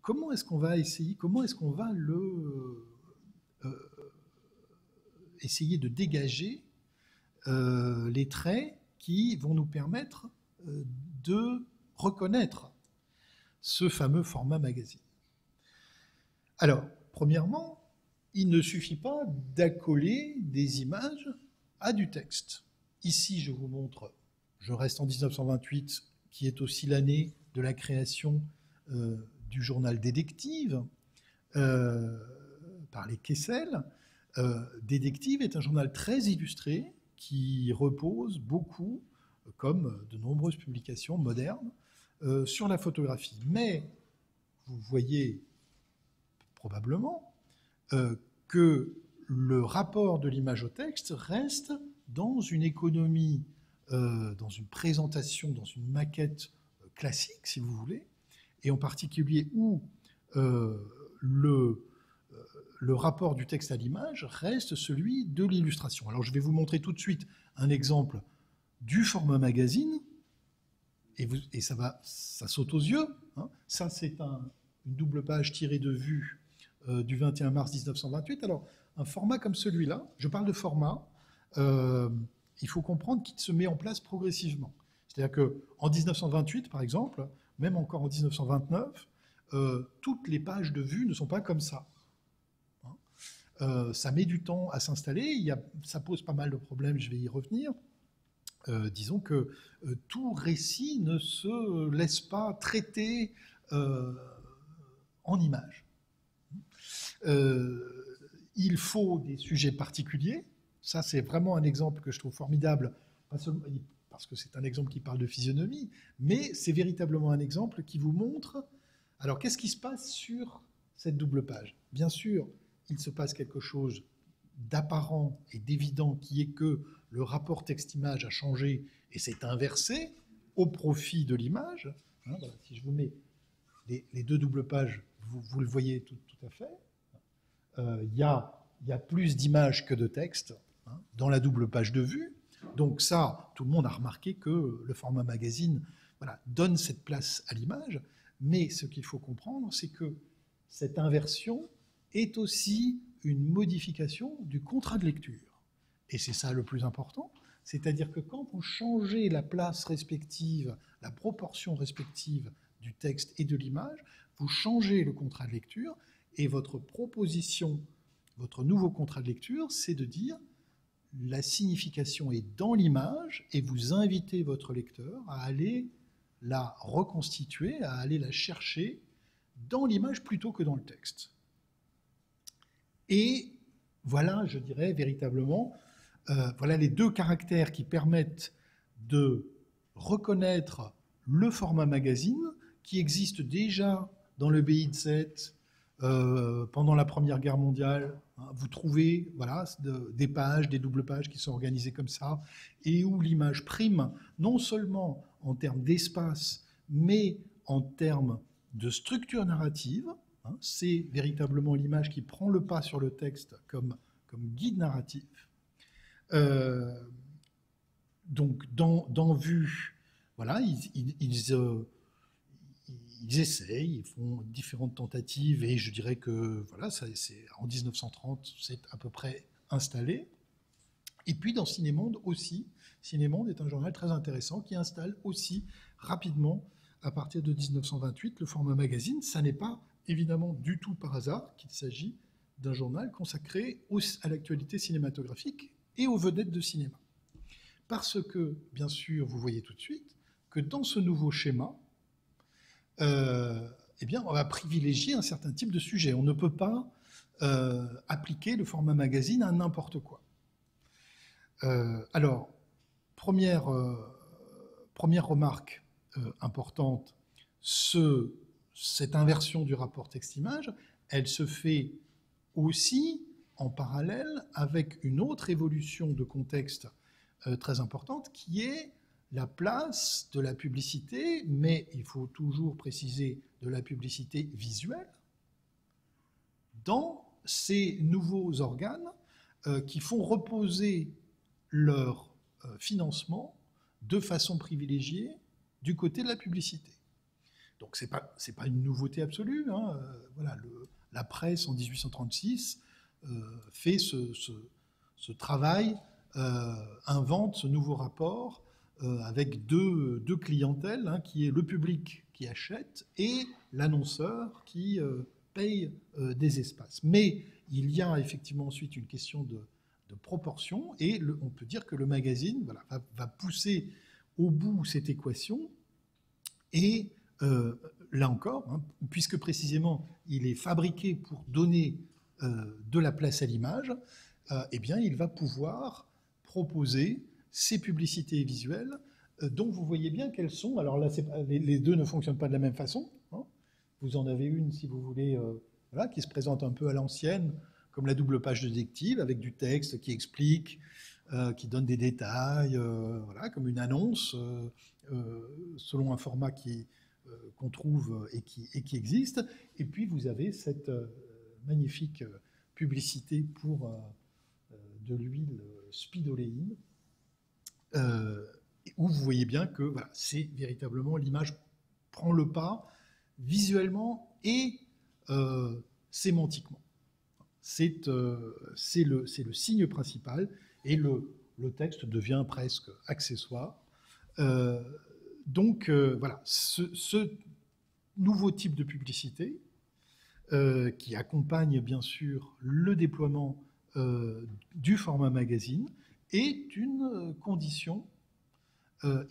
comment est-ce qu'on va essayer, comment est-ce qu'on va essayer de dégager les traits qui vont nous permettre de reconnaître ce fameux format magazine. Alors, premièrement, il ne suffit pas d'accoler des images à du texte. Ici, je vous montre, je reste en 1928, qui est aussi l'année de la création du journal Dédective par les Kessel. Dédective est un journal très illustré qui repose beaucoup, comme de nombreuses publications modernes, sur la photographie. Mais vous voyez probablement que le rapport de l'image au texte reste dans une économie, dans une présentation, dans une maquette classique, si vous voulez, et en particulier où le rapport du texte à l'image reste celui de l'illustration. Alors je vais vous montrer tout de suite un exemple du format magazine, et ça saute aux yeux. Hein. Ça, c'est une double page tirée de vue du 21 mars 1928. Alors, un format comme celui-là, je parle de format, il faut comprendre qu'il se met en place progressivement. C'est-à-dire qu'en 1928, par exemple, même encore en 1929, toutes les pages de vue ne sont pas comme ça. Ça met du temps à s'installer, ça pose pas mal de problèmes, je vais y revenir. Disons que tout récit ne se laisse pas traiter en images. Il faut des sujets particuliers. Ça, c'est vraiment un exemple que je trouve formidable, pas seulement parce que c'est un exemple qui parle de physionomie, mais c'est véritablement un exemple qui vous montre... Alors, qu'est-ce qui se passe sur cette double page? Bien sûr, il se passe quelque chose d'apparent et d'évident qui est que le rapport texte-image a changé et s'est inversé au profit de l'image. Hein, voilà, si je vous mets les deux doubles pages, vous le voyez tout à fait. Il y a plus d'images que de texte dans la double page de vue. Donc ça, tout le monde a remarqué que le format magazine donne cette place à l'image. Mais ce qu'il faut comprendre, c'est que cette inversion est aussi une modification du contrat de lecture. Et c'est ça le plus important, c'est-à-dire que quand vous changez la place respective, la proportion respective du texte et de l'image, vous changez le contrat de lecture, et votre proposition, votre nouveau contrat de lecture, c'est de dire la signification est dans l'image, et vous invitez votre lecteur à aller la reconstituer, à aller la chercher dans l'image plutôt que dans le texte. Et voilà, je dirais véritablement, voilà les deux caractères qui permettent de reconnaître le format magazine qui existe déjà dans le BIZ pendant la Première Guerre mondiale. Vous trouvez des pages, des doubles pages qui sont organisées comme ça, et où l'image prime non seulement en termes d'espace, mais en termes de structure narrative. C'est véritablement l'image qui prend le pas sur le texte comme guide narratif. Donc, dans Vue, voilà, ils essayent, ils font différentes tentatives, et je dirais que voilà, en 1930, c'est à peu près installé. Et puis dans Cinémonde aussi, Cinémonde est un journal très intéressant qui installe aussi rapidement, à partir de 1928, le format magazine. Ça n'est pas évidemment du tout par hasard qu'il s'agit d'un journal consacré à l'actualité cinématographique et aux vedettes de cinéma. Parce que, bien sûr, vous voyez tout de suite que dans ce nouveau schéma, eh bien, on va privilégier un certain type de sujet. On ne peut pas appliquer le format magazine à n'importe quoi. Alors, première remarque importante, cette inversion du rapport texte-image, elle se fait aussi en parallèle avec une autre évolution de contexte très importante qui est la place de la publicité, mais il faut toujours préciser de la publicité visuelle, dans ces nouveaux organes qui font reposer leur financement de façon privilégiée du côté de la publicité. Donc c'est pas une nouveauté absolue, hein. Voilà, la presse en 1836 fait ce travail, invente ce nouveau rapport avec deux clientèles, hein, qui est le public qui achète et l'annonceur qui paye des espaces. Mais il y a effectivement ensuite une question de proportion, et on peut dire que le magazine, voilà, va pousser au bout cette équation, et là encore, hein, puisque précisément il est fabriqué pour donner de la place à l'image, eh bien il va pouvoir proposer ces publicités visuelles dont vous voyez bien qu'elles sont, alors là les deux ne fonctionnent pas de la même façon, hein. Vous en avez une, si vous voulez, voilà, qui se présente un peu à l'ancienne, comme la double page détective, avec du texte qui explique, qui donne des détails, voilà, comme une annonce, selon un format qu'on trouve et qui existe. Et puis vous avez cette magnifique publicité pour de l'huile spidoléine, où vous voyez bien que voilà, c'est véritablement, l'image prend le pas visuellement et sémantiquement. C'est le signe principal, et le texte devient presque accessoire. Donc voilà, ce nouveau type de publicité qui accompagne bien sûr le déploiement du format magazine est une condition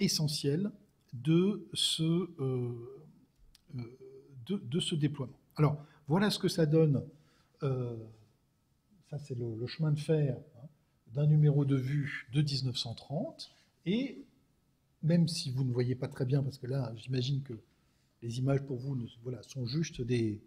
essentielle de ce déploiement. Alors voilà ce que ça donne. Ça, c'est le chemin de fer, hein, d'un numéro de vue de 1930. Et même si vous ne voyez pas très bien, parce que là, j'imagine que les images pour vous voilà, sont juste des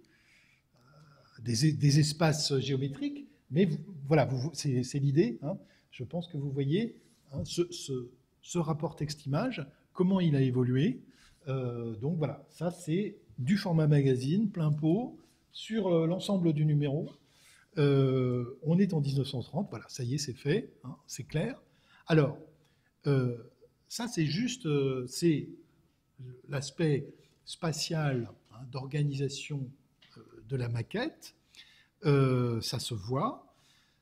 espaces géométriques, mais voilà, c'est l'idée, hein. Je pense que vous voyez, hein, ce rapport texte-image, comment il a évolué. Donc voilà, ça c'est du format magazine, plein pot, sur l'ensemble du numéro. On est en 1930, voilà, ça y est, c'est fait, hein, c'est clair. Alors, ça c'est juste, c'est l'aspect spatial, hein, d'organisation de la maquette. Ça se voit,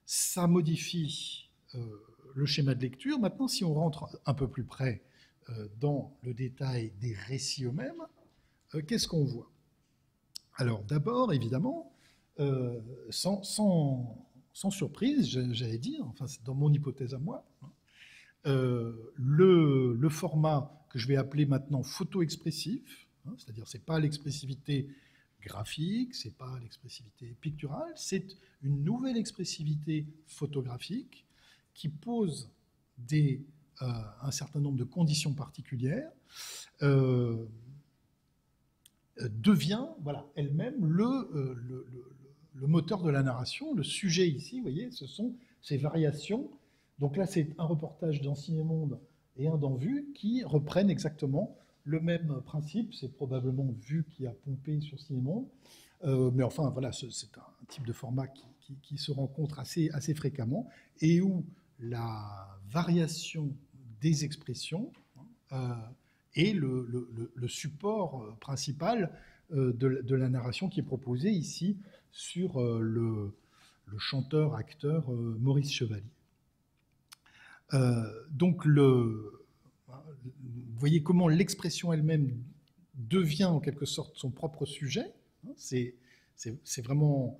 ça modifie le schéma de lecture. Maintenant, si on rentre un peu plus près dans le détail des récits eux-mêmes, qu'est-ce qu'on voit? Alors d'abord, évidemment, sans surprise, j'allais dire, enfin c'est dans mon hypothèse à moi, hein, le format que je vais appeler maintenant photo-expressif, hein, c'est-à-dire c'est pas l'expressivité graphique, c'est pas l'expressivité picturale, c'est une nouvelle expressivité photographique qui pose un certain nombre de conditions particulières, devient, voilà, elle-même le moteur de la narration. Le sujet ici, vous voyez, ce sont ces variations. Donc là, c'est un reportage dans Ciné-Monde et un dans Vue qui reprennent exactement le même principe. C'est probablement Vue qui a pompé sur Ciné-Monde. Mais enfin, voilà, c'est un type de format qui se rencontre assez fréquemment, et où la variation des expressions est le support principal de la narration qui est proposée ici sur le chanteur-acteur Maurice Chevalier. Donc vous voyez comment l'expression elle-même devient en quelque sorte son propre sujet. C'est vraiment,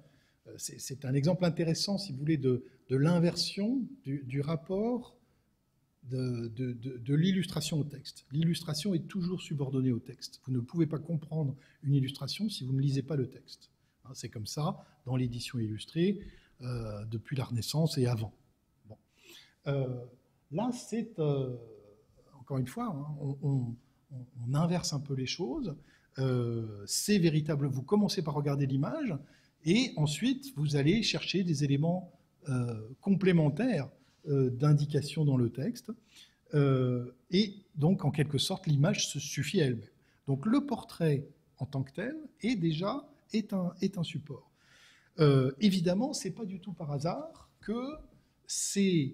c'est un exemple intéressant, si vous voulez, de l'inversion du rapport de l'illustration au texte. L'illustration est toujours subordonnée au texte. Vous ne pouvez pas comprendre une illustration si vous ne lisez pas le texte. C'est comme ça dans l'édition illustrée depuis la Renaissance et avant. Bon. Là, c'est encore une fois, hein, on inverse un peu les choses. C'est véritable. Vous commencez par regarder l'image et ensuite vous allez chercher des éléments complémentaires d'indication dans le texte, et donc en quelque sorte l'image se suffit à elle-même. Donc le portrait en tant que tel est un support. Évidemment, c'est pas du tout par hasard que ce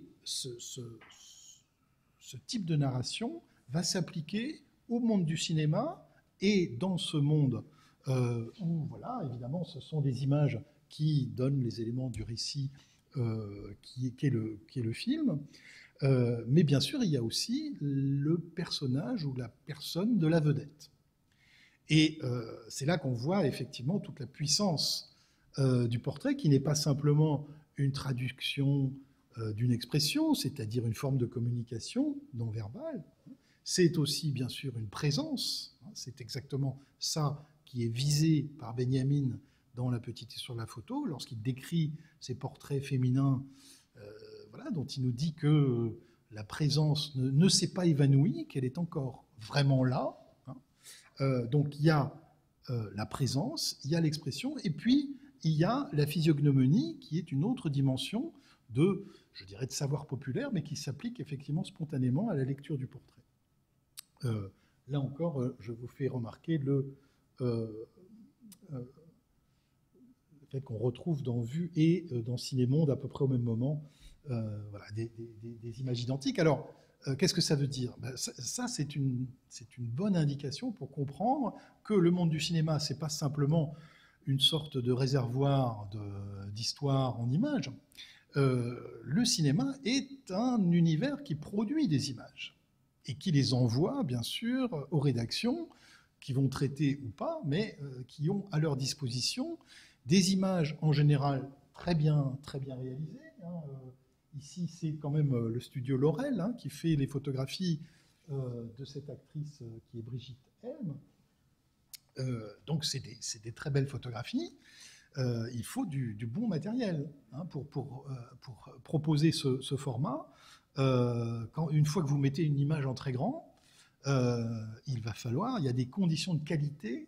type de narration va s'appliquer au monde du cinéma Et dans ce monde où, voilà, évidemment, ce sont des images qui donnent les éléments du récit qui est le film, mais bien sûr, il y a aussi le personnage ou la personne de la vedette. Et c'est là qu'on voit effectivement toute la puissance du portrait, qui n'est pas simplement une traduction d'une expression, c'est-à-dire une forme de communication non verbale. C'est aussi, bien sûr, une présence. C'est exactement ça qui est visé par Benjamin dans La petite histoire de la photo, lorsqu'il décrit ces portraits féminins, voilà, dont il nous dit que la présence ne s'est pas évanouie, qu'elle est encore vraiment là. Donc il y a la présence, il y a l'expression, et puis il y a la physiognomonie, qui est une autre dimension de, je dirais, de savoir populaire, mais qui s'applique effectivement spontanément à la lecture du portrait. Là encore, je vous fais remarquer le fait qu'on retrouve dans Vue et dans Cinémonde à peu près au même moment voilà, des images identiques. Alors, qu'est-ce que ça veut dire? Ça, c'est une bonne indication pour comprendre que le monde du cinéma, c'est pas simplement une sorte de réservoir d'histoire en images. Le cinéma est un univers qui produit des images et qui les envoie, bien sûr, aux rédactions, qui vont traiter ou pas, mais qui ont à leur disposition des images en général très bien réalisées. Ici, c'est quand même le studio Laurel qui fait les photographies de cette actrice qui est Brigitte Helm. Donc, c'est des très belles photographies. Il faut du bon matériel pour proposer ce format. Une fois que vous mettez une image en très grand, il y a des conditions de qualité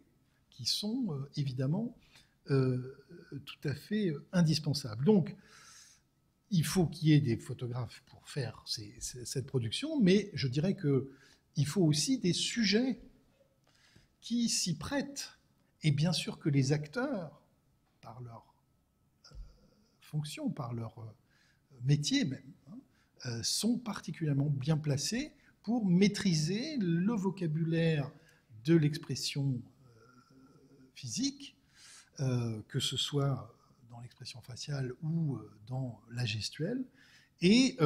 qui sont évidemment tout à fait indispensables. Donc, il faut qu'il y ait des photographes pour faire cette production, mais je dirais qu'il faut aussi des sujets qui s'y prêtent. Et bien sûr que les acteurs, par leur fonction, par leur métier même, sont particulièrement bien placés pour maîtriser le vocabulaire de l'expression physique, que ce soit dans l'expression faciale ou dans la gestuelle. Et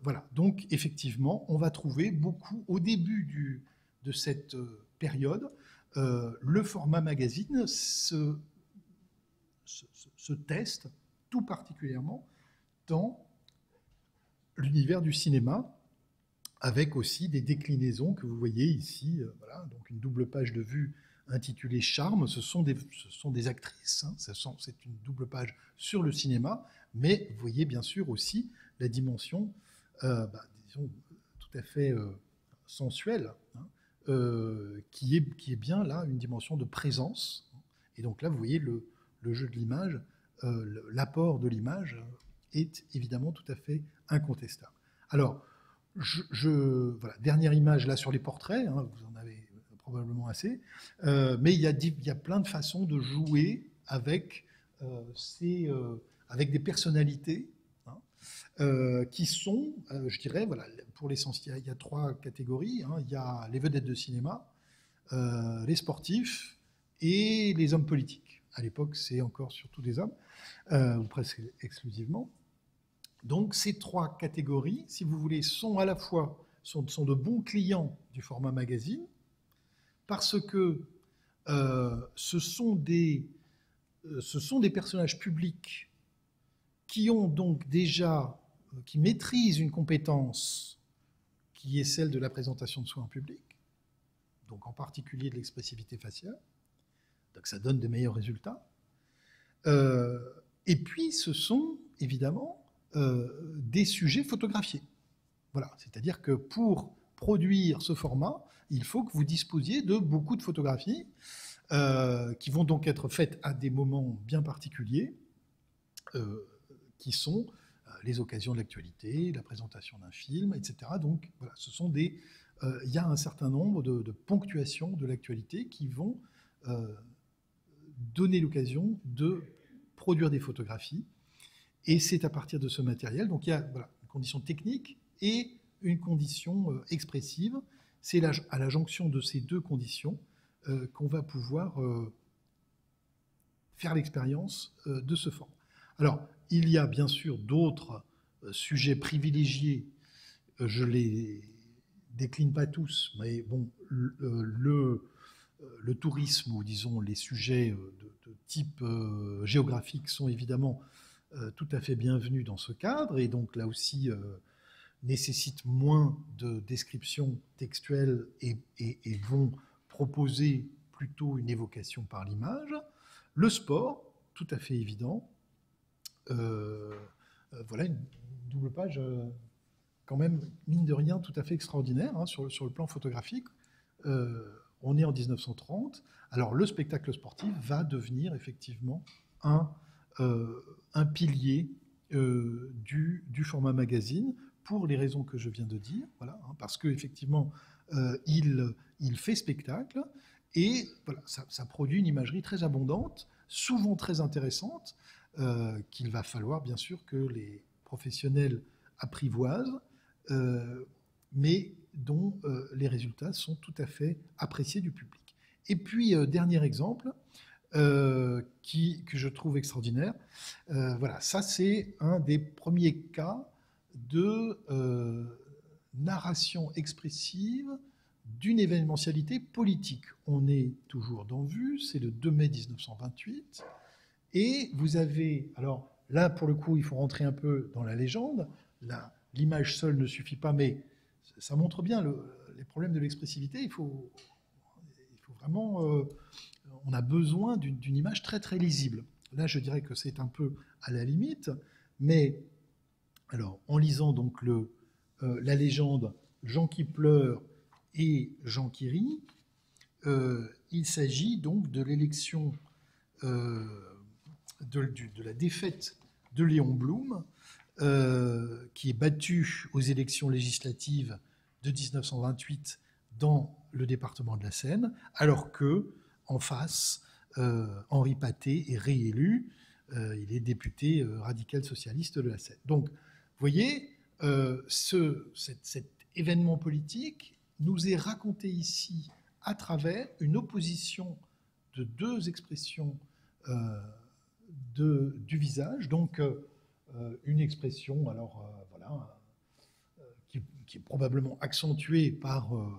voilà, donc effectivement, on va trouver beaucoup, au début de cette période, le format magazine se teste tout particulièrement dans l'univers du cinéma, avec aussi des déclinaisons que vous voyez ici. Voilà, donc une double page de Vue intitulée Charme. Ce sont des actrices. C'est une double page sur le cinéma, mais vous voyez bien sûr aussi la dimension, disons, tout à fait sensuelle, qui est bien là une dimension de présence. Et donc là, vous voyez le jeu de l'image, l'apport de l'image est évidemment tout à fait incontestable. Alors, voilà, dernière image là sur les portraits, vous en avez probablement assez, mais il y a plein de façons de jouer avec des personnalités qui sont, je dirais, voilà, pour l'essentiel, il y a trois catégories. Il y a les vedettes de cinéma, les sportifs et les hommes politiques. À l'époque, c'est encore surtout des hommes, ou presque exclusivement. Donc ces trois catégories, si vous voulez, sont à la fois sont de bons clients du format magazine, parce que ce sont des personnages publics qui ont donc déjà, qui maîtrisent une compétence qui est celle de la présentation de soi en public, donc en particulier de l'expressivité faciale, donc ça donne de meilleurs résultats. Et puis ce sont évidemment des sujets photographiés. Voilà, c'est-à-dire que pour produire ce format, il faut que vous disposiez de beaucoup de photographies qui vont donc être faites à des moments bien particuliers, qui sont les occasions de l'actualité, la présentation d'un film, etc. Donc voilà, ce sont il y a un certain nombre de ponctuations de l'actualité qui vont donner l'occasion de produire des photographies. Et c'est à partir de ce matériel, donc il y a une condition technique et une condition expressive. C'est à la jonction de ces deux conditions qu'on va pouvoir faire l'expérience de ce format. Alors, il y a bien sûr d'autres sujets privilégiés. Je les décline pas tous, mais bon, le tourisme, ou disons les sujets de type géographique sont évidemment tout à fait bienvenus dans ce cadre, et donc là aussi nécessitent moins de descriptions textuelles et vont proposer plutôt une évocation par l'image. Le sport, tout à fait évident. Voilà une double page quand même, mine de rien, tout à fait extraordinaire hein, sur le plan photographique. On est en 1930. Alors le spectacle sportif va devenir effectivement un pilier du format magazine pour les raisons que je viens de dire. Voilà, hein, parce qu'effectivement, il fait spectacle et voilà, ça produit une imagerie très abondante, souvent très intéressante, qu'il va falloir bien sûr que les professionnels apprivoisent, mais dont les résultats sont tout à fait appréciés du public. Et puis, dernier exemple, que je trouve extraordinaire, voilà, ça c'est un des premiers cas de narration expressive d'une événementialité politique. On est toujours dans Vue, c'est le 2 mai 1928, et vous avez, alors là pour le coup il faut rentrer un peu dans la légende, l'image seule ne suffit pas, mais ça montre bien les problèmes de l'expressivité. Il faut vraiment, on a besoin d'une image très très lisible. Là, je dirais que c'est un peu à la limite, mais alors en lisant donc la légende Jean qui pleure et Jean qui rit, il s'agit donc de l'élection, de la défaite de Léon Blum, qui est battu aux élections législatives de 1928 dans le département de la Seine, alors que en face, Henri Pathet est réélu. Il est député radical socialiste de la Seine. Donc, vous voyez, cet événement politique nous est raconté ici à travers une opposition de deux expressions du visage. Donc, une expression, alors voilà, qui est probablement accentuée par le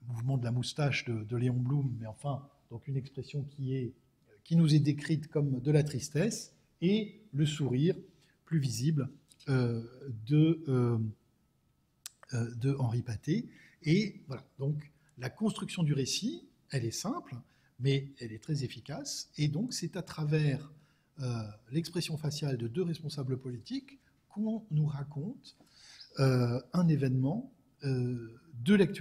mouvement de la moustache de Léon Blum, mais enfin, donc une expression qui nous est décrite comme de la tristesse, et le sourire plus visible de Henri Pathet. Et voilà, donc la construction du récit, elle est simple, mais elle est très efficace, et donc c'est à travers l'expression faciale de deux responsables politiques qu'on nous raconte un événement de l'actualité.